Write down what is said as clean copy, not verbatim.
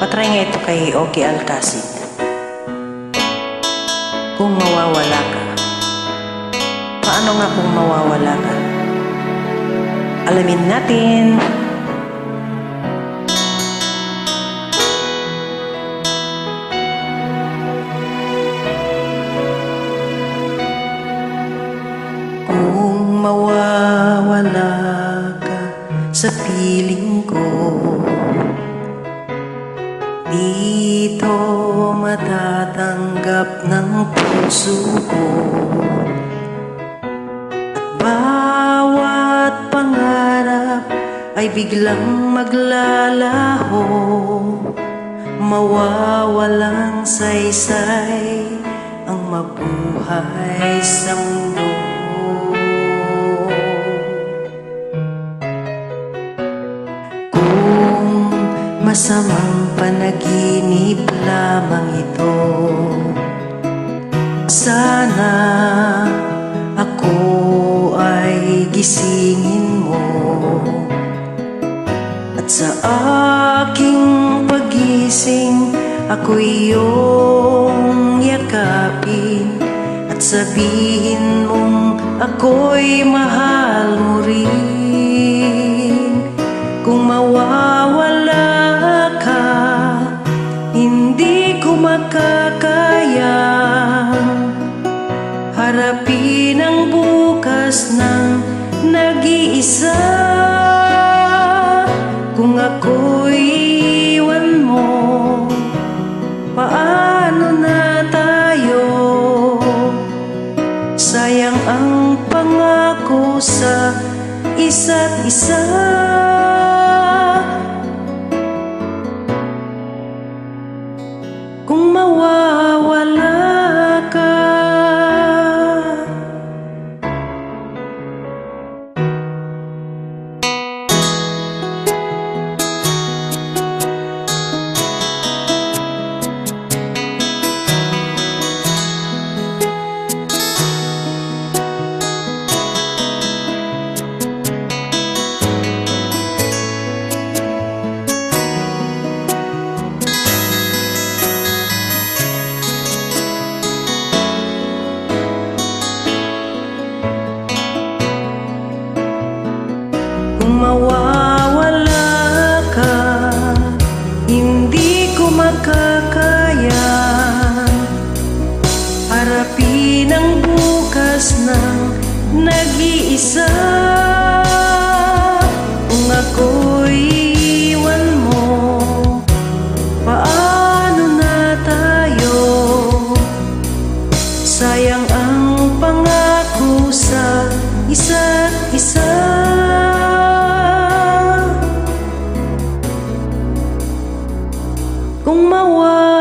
Patry nga ito kay Oki Alcacid. Kung mawawala ka. Paano nga kung mawawala ka? Alamin natin. Kung mawawala ka sa piling ko, dito matatanggap ng puso ko. At bawat pangarap ay biglang maglalaho, mawawalang saysay ang mabuhay sa mundo. Masamang panaginip lamang ito, sana ako ay gisingin mo. At sa aking pagising, ako'y iyong yakapin at sabihin mong ako'y mahal mo rin. Kung mawawala ka, hindi ko makakaya harapin ang bukas ng nag-iisa. Kung ako'y iwan mo, paano na tayo? Sayang ang pangako sa isa't isa. Kung mawawala ka. Kung mawawala ka, hindi ko makakaya harapin ang bukas ng nag-iisa. Kung ako'y iwan mo, paano na tayo? Sayang ang pangako sa isa't isa. Kung mawawala